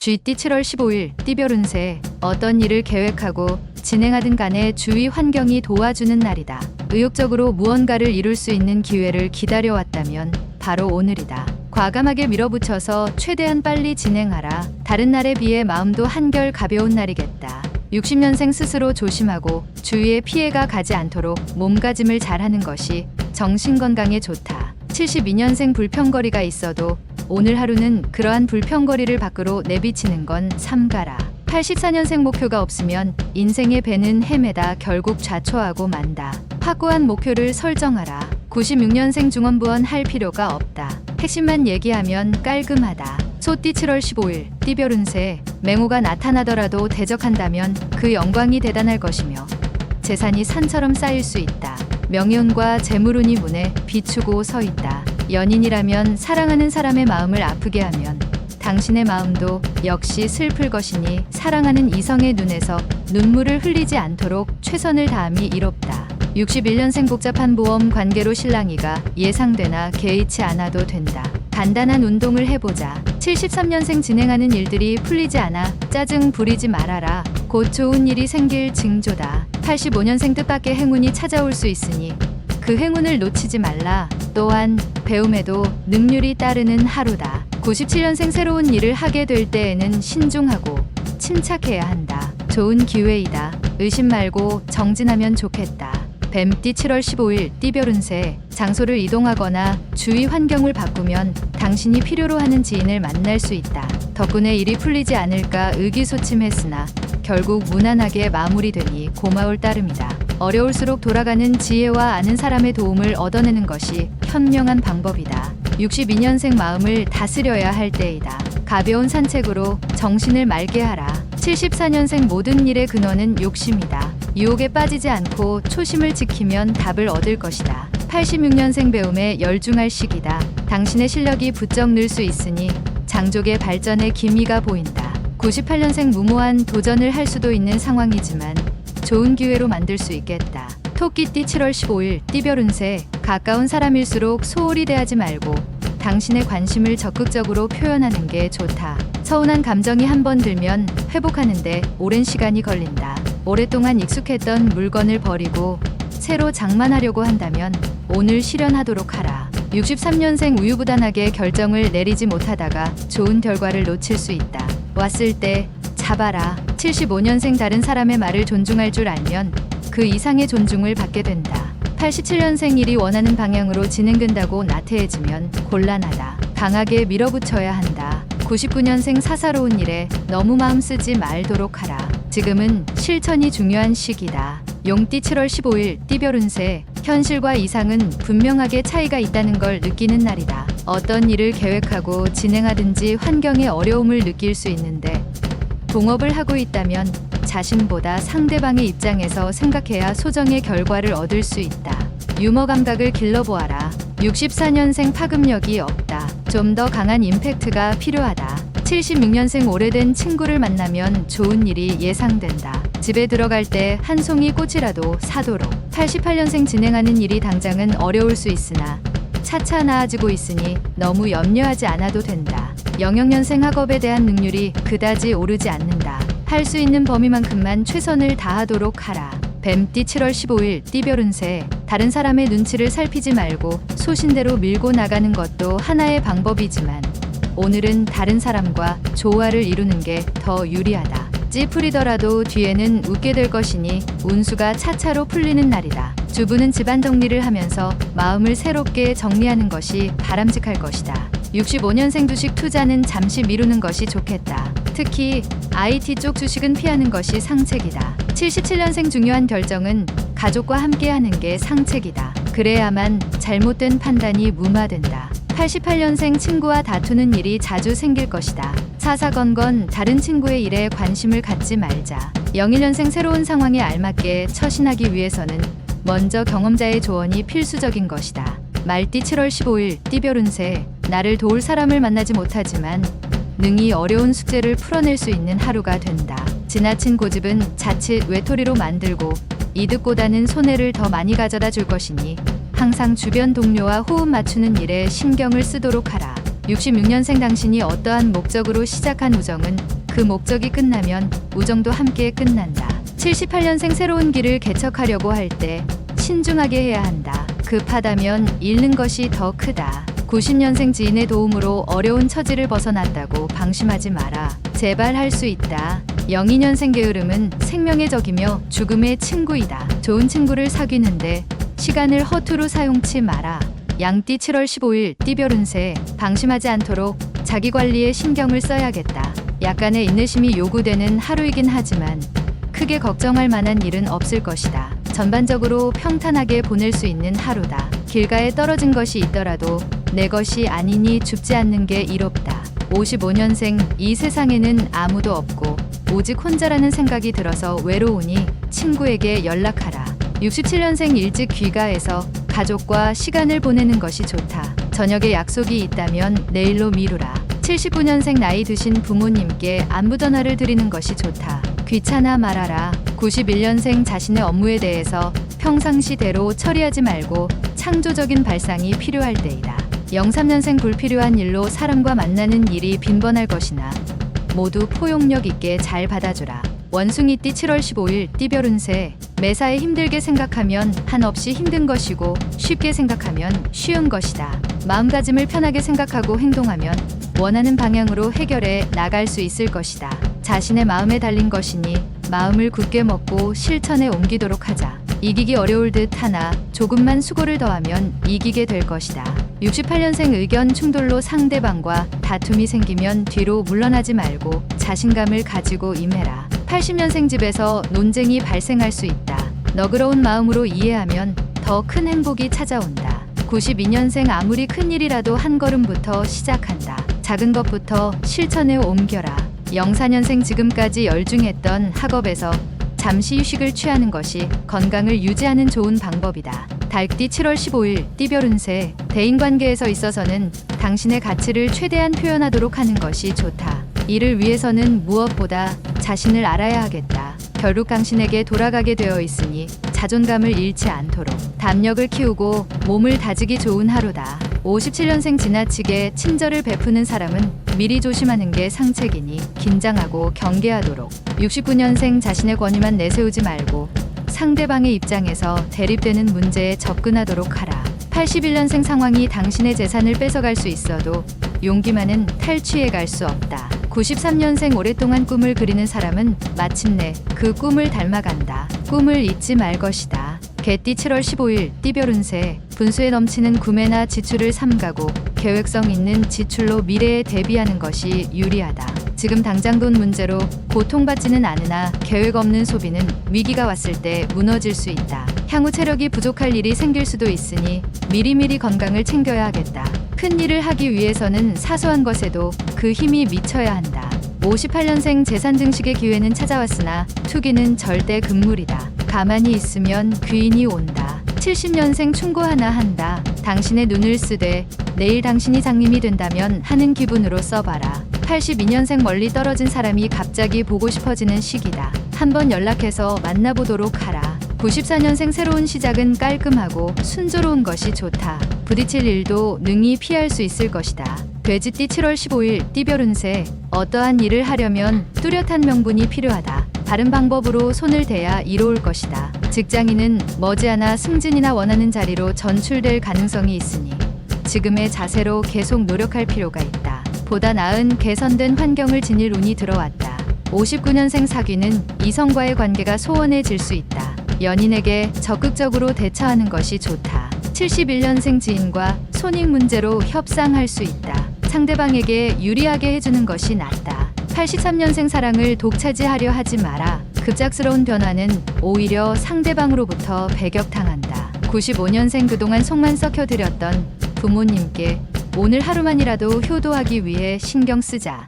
쥐띠 7월 15일 띠별 운세. 어떤 일을 계획하고 진행하든 간에 주위 환경이 도와주는 날이다. 의욕적으로 무언가를 이룰 수 있는 기회를 기다려왔다면 바로 오늘이다. 과감하게 밀어붙여서 최대한 빨리 진행하라. 다른 날에 비해 마음도 한결 가벼운 날이겠다. 60년생 스스로 조심하고 주위에 피해가 가지 않도록 몸가짐을 잘하는 것이 정신건강에 좋다. 72년생 불평거리가 있어도 오늘 하루는 그러한 불평거리를 밖으로 내비치는 건 삼가라. 84년생 목표가 없으면 인생의 배는 헤매다 결국 좌초하고 만다. 확고한 목표를 설정하라. 96년생 중원부원 할 필요가 없다. 핵심만 얘기하면 깔끔하다. 소띠 7월 15일 띠별 운세. 맹호가 나타나더라도 대적한다면 그 영광이 대단할 것이며 재산이 산처럼 쌓일 수 있다. 명예운과 재물운이 문에 비추고 서 있다. 연인이라면 사랑하는 사람의 마음을 아프게 하면 당신의 마음도 역시 슬플 것이니 사랑하는 이성의 눈에서 눈물을 흘리지 않도록 최선을 다함이 이롭다. 61년생 복잡한 보험 관계로 실랑이가 예상되나 개의치 않아도 된다. 간단한 운동을 해보자. 73년생 진행하는 일들이 풀리지 않아 짜증 부리지 말아라. 곧 좋은 일이 생길 징조다. 85년생 뜻밖의 행운이 찾아올 수 있으니 그 행운을 놓치지 말라. 또한 배움에도 능률이 따르는 하루다. 97년생 새로운 일을 하게 될 때에는 신중하고 침착해야 한다. 좋은 기회이다. 의심 말고 정진하면 좋겠다. 뱀띠 7월 15일 띠별 운세. 장소를 이동하거나 주위 환경을 바꾸면 당신이 필요로 하는 지인을 만날 수 있다. 덕분에 일이 풀리지 않을까 의기소침했으나 결국 무난하게 마무리되니 고마울 따름이다. 어려울수록 돌아가는 지혜와 아는 사람의 도움을 얻어내는 것이 현명한 방법이다. 62년생 마음을 다스려야 할 때이다. 가벼운 산책으로 정신을 맑게 하라. 74년생 모든 일의 근원은 욕심이다. 유혹에 빠지지 않고 초심을 지키면 답을 얻을 것이다. 86년생 배움에 열중할 시기다. 당신의 실력이 부쩍 늘 수 있으니 장족의 발전에 기미가 보인다. 98년생 무모한 도전을 할 수도 있는 상황이지만 좋은 기회로 만들 수 있겠다. 토끼띠 7월 15일 띠별 운세. 가까운 사람일수록 소홀히 대하지 말고 당신의 관심을 적극적으로 표현하는 게 좋다. 서운한 감정이 한번 들면 회복하는데 오랜 시간이 걸린다. 오랫동안 익숙했던 물건을 버리고 새로 장만하려고 한다면 오늘 실현하도록 하라. 63년생 우유부단하게 결정을 내리지 못하다가 좋은 결과를 놓칠 수 있다. 왔을 때 잡아라. 75년생 다른 사람의 말을 존중할 줄 알면 그 이상의 존중을 받게 된다. 87년생 일이 원하는 방향으로 진행된다고 나태해지면 곤란하다. 강하게 밀어붙여야 한다. 99년생 사사로운 일에 너무 마음 쓰지 말도록 하라. 지금은 실천이 중요한 시기다. 용띠 7월 15일 띠별 운세. 현실과 이상은 분명하게 차이가 있다는 걸 느끼는 날이다. 어떤 일을 계획하고 진행하든지 환경의 어려움을 느낄 수 있는데 동업을 하고 있다면 자신보다 상대방의 입장에서 생각해야 소정의 결과를 얻을 수 있다. 유머 감각을 길러보아라. 64년생 파급력이 없다. 좀 더 강한 임팩트가 필요하다. 76년생 오래된 친구를 만나면 좋은 일이 예상된다. 집에 들어갈 때 한 송이 꽃이라도 사도록. 88년생 진행하는 일이 당장은 어려울 수 있으나 차차 나아지고 있으니 너무 염려하지 않아도 된다. 영역년생 학업에 대한 능률이 그다지 오르지 않는다. 할 수 있는 범위만큼만 최선을 다하도록 하라. 뱀띠 7월 15일 띠별 운세. 다른 사람의 눈치를 살피지 말고 소신대로 밀고 나가는 것도 하나의 방법이지만 오늘은 다른 사람과 조화를 이루는 게 더 유리하다. 찌푸리더라도 뒤에는 웃게 될 것이니 운수가 차차로 풀리는 날이다. 주부는 집안 정리를 하면서 마음을 새롭게 정리하는 것이 바람직할 것이다. 65년생 주식 투자는 잠시 미루는 것이 좋겠다. 특히 IT 쪽 주식은 피하는 것이 상책이다. 77년생 중요한 결정은 가족과 함께 하는 게 상책이다. 그래야만 잘못된 판단이 무마된다. 88년생 친구와 다투는 일이 자주 생길 것이다. 사사건건 다른 친구의 일에 관심을 갖지 말자. 01년생 새로운 상황에 알맞게 처신하기 위해서는 먼저 경험자의 조언이 필수적인 것이다. 말띠 7월 15일 띠별 운세. 나를 도울 사람을 만나지 못하지만 능히 어려운 숙제를 풀어낼 수 있는 하루가 된다. 지나친 고집은 자칫 외톨이로 만들고 이득보다는 손해를 더 많이 가져다 줄 것이니 항상 주변 동료와 호흡 맞추는 일에 신경을 쓰도록 하라. 66년생 당신이 어떠한 목적으로 시작한 우정은 그 목적이 끝나면 우정도 함께 끝난다. 78년생 새로운 길을 개척하려고 할 때 신중하게 해야 한다. 급하다면 잃는 것이 더 크다. 90년생 지인의 도움으로 어려운 처지를 벗어났다고 방심하지 마라. 제발 할 수 있다. 02년생 게으름은 생명의 적이며 죽음의 친구이다. 좋은 친구를 사귀는데 시간을 허투루 사용치 마라. 양띠 7월 15일 띠별 운세. 방심하지 않도록 자기 관리에 신경을 써야겠다. 약간의 인내심이 요구되는 하루이긴 하지만 크게 걱정할 만한 일은 없을 것이다. 전반적으로 평탄하게 보낼 수 있는 하루다. 길가에 떨어진 것이 있더라도 내 것이 아니니 줍지 않는 게 이롭다. 55년생 이 세상에는 아무도 없고 오직 혼자라는 생각이 들어서 외로우니 친구에게 연락하라. 67년생 일찍 귀가해서 가족과 시간을 보내는 것이 좋다. 저녁에 약속이 있다면 내일로 미루라. 79년생 나이 드신 부모님께 안부 전화를 드리는 것이 좋다. 귀찮아 말아라. 91년생 자신의 업무에 대해서 평상시대로 처리하지 말고 창조적인 발상이 필요할 때이다. 03년생 불필요한 일로 사람과 만나는 일이 빈번할 것이나 모두 포용력 있게 잘 받아주라. 원숭이띠 7월 15일 띠별 운세. 매사에 힘들게 생각하면 한없이 힘든 것이고 쉽게 생각하면 쉬운 것이다. 마음가짐을 편하게 생각하고 행동하면 원하는 방향으로 해결해 나갈 수 있을 것이다. 자신의 마음에 달린 것이니 마음을 굳게 먹고 실천에 옮기도록 하자. 이기기 어려울 듯 하나 조금만 수고를 더하면 이기게 될 것이다. 68년생 의견 충돌로 상대방과 다툼이 생기면 뒤로 물러나지 말고 자신감을 가지고 임해라. 80년생 집에서 논쟁이 발생할 수 있다. 너그러운 마음으로 이해하면 더 큰 행복이 찾아온다. 92년생 아무리 큰 일이라도 한 걸음부터 시작한다. 작은 것부터 실천에 옮겨라. 04년생 지금까지 열중했던 학업에서 잠시 휴식을 취하는 것이 건강을 유지하는 좋은 방법이다. 달띠 7월 15일 띠별 운세. 대인관계에서 있어서는 당신의 가치를 최대한 표현하도록 하는 것이 좋다. 이를 위해서는 무엇보다 자신을 알아야 하겠다. 결국 당신에게 돌아가게 되어 있으니 자존감을 잃지 않도록 담력을 키우고 몸을 다지기 좋은 하루다. 57년생 지나치게 친절을 베푸는 사람은 미리 조심하는 게 상책이니 긴장하고 경계하도록. 69년생 자신의 권위만 내세우지 말고 상대방의 입장에서 대립되는 문제에 접근하도록 하라. 81년생 상황이 당신의 재산을 뺏어갈 수 있어도 용기만은 탈취해 갈 수 없다. 93년생 오랫동안 꿈을 그리는 사람은 마침내 그 꿈을 닮아간다. 꿈을 잊지 말 것이다. 개띠 7월 15일 띠별 운세. 분수에 넘치는 구매나 지출을 삼가고 계획성 있는 지출로 미래에 대비하는 것이 유리하다. 지금 당장 돈 문제로 고통받지는 않으나 계획 없는 소비는 위기가 왔을 때 무너질 수 있다. 향후 체력이 부족할 일이 생길 수도 있으니 미리미리 건강을 챙겨야 하겠다. 큰 일을 하기 위해서는 사소한 것에도 그 힘이 미쳐야 한다. 58년생 재산 증식의 기회는 찾아왔으나 투기는 절대 금물이다. 가만히 있으면 귀인이 온다. 70년생 충고 하나 한다. 당신의 눈을 쓰되 내일 당신이 장님이 된다면 하는 기분으로 써봐라. 82년생 멀리 떨어진 사람이 갑자기 보고 싶어지는 시기다. 한번 연락해서 만나보도록 하라. 94년생 새로운 시작은 깔끔하고 순조로운 것이 좋다. 부딪힐 일도 능히 피할 수 있을 것이다. 돼지띠 7월 15일 띠별 운세. 어떠한 일을 하려면 뚜렷한 명분이 필요하다. 바른 방법으로 손을 대야 이로울 것이다. 직장인은 머지않아 승진이나 원하는 자리로 전출될 가능성이 있으니 지금의 자세로 계속 노력할 필요가 있다. 보다 나은 개선된 환경을 지닐 운이 들어왔다. 59년생 사귀는 이성과의 관계가 소원해질 수 있다. 연인에게 적극적으로 대처하는 것이 좋다. 71년생 지인과 손익 문제로 협상할 수 있다. 상대방에게 유리하게 해주는 것이 낫다. 83년생 사랑을 독차지하려 하지 마라. 급작스러운 변화는 오히려 상대방으로부터 배격당한다. 95년생 그동안 속만 썩혀드렸던 부모님께 오늘 하루만이라도 효도하기 위해 신경 쓰자.